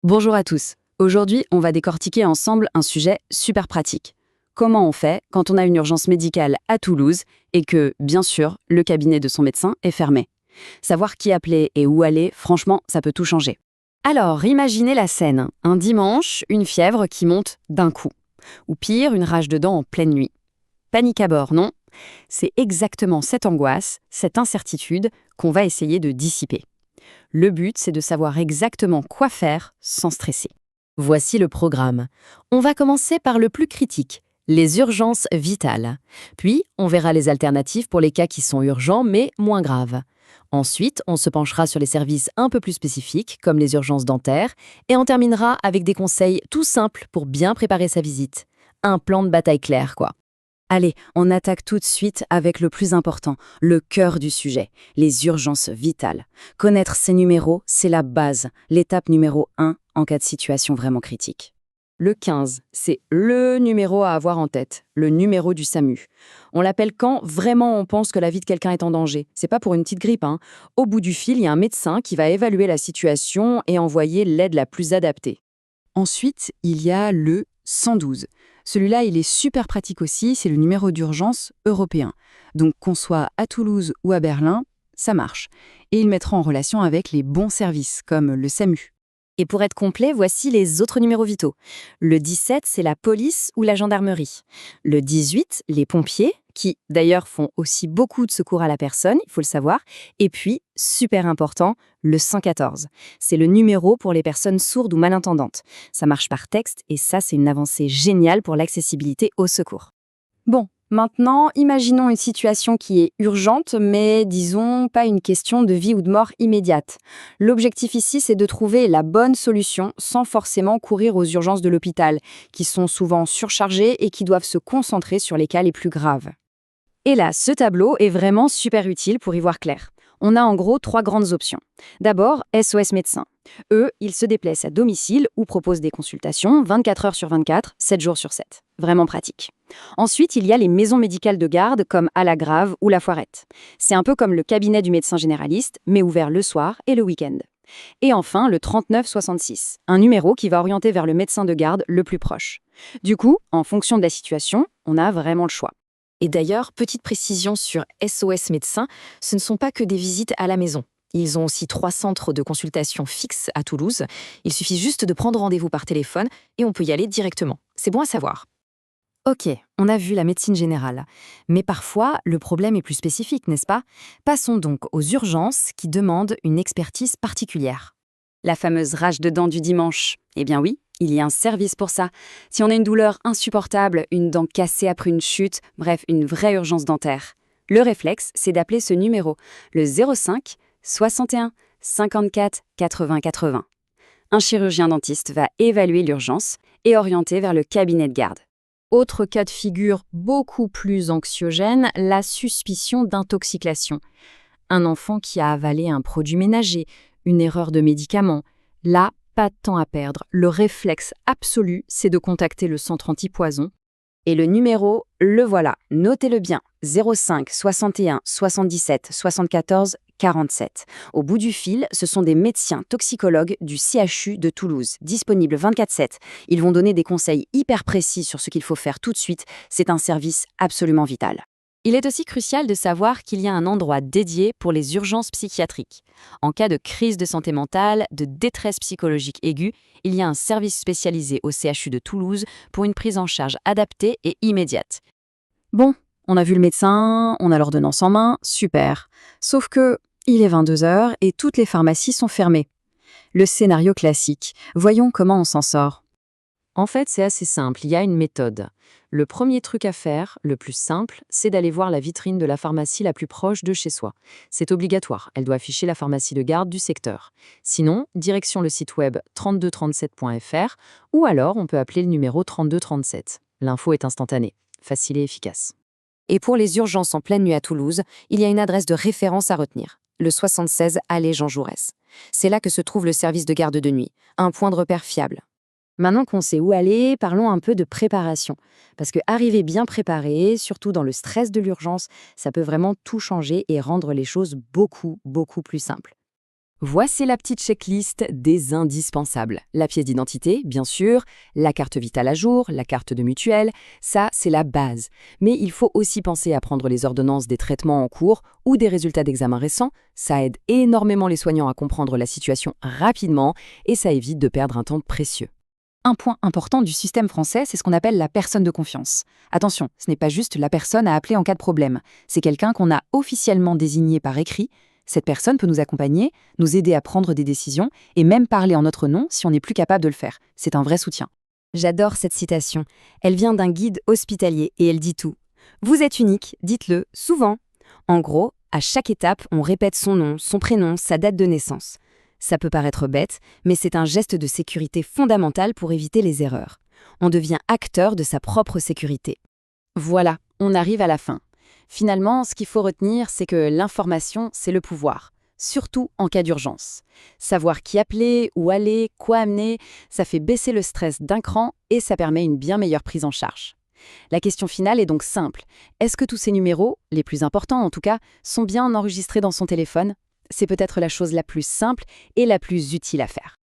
Bonjour à tous. Aujourd'hui, on va décortiquer ensemble un sujet super pratique. Comment on fait quand on a une urgence médicale à Toulouse et que, bien sûr, le cabinet de son médecin est fermé? Savoir qui appeler et où aller, franchement, ça peut tout changer. Alors, imaginez la scène. Un dimanche, une fièvre qui monte d'un coup. Ou pire, une rage de dents en pleine nuit. Panique à bord, non? C'est exactement cette angoisse, cette incertitude qu'on va essayer de dissiper. Le but, c'est de savoir exactement quoi faire sans stresser. Voici le programme. On va commencer par le plus critique, les urgences vitales. Puis, on verra les alternatives pour les cas qui sont urgents mais moins graves. Ensuite, on se penchera sur les services un peu plus spécifiques, comme les urgences dentaires, et on terminera avec des conseils tout simples pour bien préparer sa visite. Un plan de bataille clair, quoi. Allez, on attaque tout de suite avec le plus important, le cœur du sujet, les urgences vitales. Connaître ces numéros, c'est la base, l'étape numéro 1 en cas de situation vraiment critique. Le 15, c'est le numéro à avoir en tête, le numéro du SAMU. On l'appelle quand vraiment on pense que la vie de quelqu'un est en danger. C'est pas pour une petite grippe, hein. Au bout du fil, il y a un médecin qui va évaluer la situation et envoyer l'aide la plus adaptée. Ensuite, il y a le 112. Celui-là, il est super pratique aussi, c'est le numéro d'urgence européen. Donc qu'on soit à Toulouse ou à Berlin, ça marche. Et il mettra en relation avec les bons services, comme le SAMU. Et pour être complet, voici les autres numéros vitaux. Le 17, c'est la police ou la gendarmerie. Le 18, les pompiers, qui d'ailleurs font aussi beaucoup de secours à la personne, il faut le savoir. Et puis, super important, le 114. C'est le numéro pour les personnes sourdes ou malentendantes. Ça marche par texte et ça, c'est une avancée géniale pour l'accessibilité au secours. Bon, maintenant, imaginons une situation qui est urgente, mais disons pas une question de vie ou de mort immédiate. L'objectif ici, c'est de trouver la bonne solution sans forcément courir aux urgences de l'hôpital, qui sont souvent surchargées et qui doivent se concentrer sur les cas les plus graves. Et là, ce tableau est vraiment super utile pour y voir clair. On a en gros 3 grandes options. D'abord, SOS médecins. Eux, ils se déplacent à domicile ou proposent des consultations 24 heures sur 24, 7 jours sur 7. Vraiment pratique. Ensuite, il y a les maisons médicales de garde comme à la Grave ou la Foirette. C'est un peu comme le cabinet du médecin généraliste, mais ouvert le soir et le week-end. Et enfin, le 3966, un numéro qui va orienter vers le médecin de garde le plus proche. Du coup, en fonction de la situation, on a vraiment le choix. Et d'ailleurs, petite précision sur SOS médecins, ce ne sont pas que des visites à la maison. Ils ont aussi 3 centres de consultation fixes à Toulouse. Il suffit juste de prendre rendez-vous par téléphone et on peut y aller directement. C'est bon à savoir. Ok, on a vu la médecine générale. Mais parfois, le problème est plus spécifique, n'est-ce pas? Passons donc aux urgences qui demandent une expertise particulière. La fameuse rage de dents du dimanche. Eh bien oui, il y a un service pour ça. Si on a une douleur insupportable, une dent cassée après une chute, bref, une vraie urgence dentaire. Le réflexe, c'est d'appeler ce numéro, le 05 61 54 80 80. Un chirurgien dentiste va évaluer l'urgence et orienter vers le cabinet de garde. Autre cas de figure beaucoup plus anxiogène, la suspicion d'intoxication. Un enfant qui a avalé un produit ménager, une erreur de médicament. Là, pas de temps à perdre. Le réflexe absolu, c'est de contacter le centre antipoison. Et le numéro, le voilà. Notez-le bien. 05 61 77 74 47. Au bout du fil, ce sont des médecins toxicologues du CHU de Toulouse, disponibles 24/7. Ils vont donner des conseils hyper précis sur ce qu'il faut faire tout de suite. C'est un service absolument vital. Il est aussi crucial de savoir qu'il y a un endroit dédié pour les urgences psychiatriques. En cas de crise de santé mentale, de détresse psychologique aiguë, il y a un service spécialisé au CHU de Toulouse pour une prise en charge adaptée et immédiate. Bon, on a vu le médecin, on a l'ordonnance en main, super. Sauf que il est 22 heures et toutes les pharmacies sont fermées. Le scénario classique. Voyons comment on s'en sort. En fait, c'est assez simple, il y a une méthode. Le premier truc à faire, le plus simple, c'est d'aller voir la vitrine de la pharmacie la plus proche de chez soi. C'est obligatoire, elle doit afficher la pharmacie de garde du secteur. Sinon, direction le site web 3237.fr ou alors on peut appeler le numéro 3237. L'info est instantanée, facile et efficace. Et pour les urgences en pleine nuit à Toulouse, il y a une adresse de référence à retenir, le 76 allée Jean Jaurès. C'est là que se trouve le service de garde de nuit, un point de repère fiable. Maintenant qu'on sait où aller, parlons un peu de préparation. Parce que arriver bien préparé, surtout dans le stress de l'urgence, ça peut vraiment tout changer et rendre les choses beaucoup, beaucoup plus simples. Voici la petite checklist des indispensables. La pièce d'identité, bien sûr, la carte vitale à jour, la carte de mutuelle, ça c'est la base. Mais il faut aussi penser à prendre les ordonnances des traitements en cours ou des résultats d'examen récents. Ça aide énormément les soignants à comprendre la situation rapidement et ça évite de perdre un temps précieux. Un point important du système français, c'est ce qu'on appelle la personne de confiance. Attention, ce n'est pas juste la personne à appeler en cas de problème. C'est quelqu'un qu'on a officiellement désigné par écrit. Cette personne peut nous accompagner, nous aider à prendre des décisions et même parler en notre nom si on n'est plus capable de le faire. C'est un vrai soutien. J'adore cette citation. Elle vient d'un guide hospitalier et elle dit tout. Vous êtes unique, dites-le souvent. En gros, à chaque étape, on répète son nom, son prénom, sa date de naissance. Ça peut paraître bête, mais c'est un geste de sécurité fondamental pour éviter les erreurs. On devient acteur de sa propre sécurité. Voilà, on arrive à la fin. Finalement, ce qu'il faut retenir, c'est que l'information, c'est le pouvoir, surtout en cas d'urgence. Savoir qui appeler, où aller, quoi amener, ça fait baisser le stress d'un cran et ça permet une bien meilleure prise en charge. La question finale est donc simple. Est-ce que tous ces numéros, les plus importants en tout cas, sont bien enregistrés dans son téléphone ? C'est peut-être la chose la plus simple et la plus utile à faire.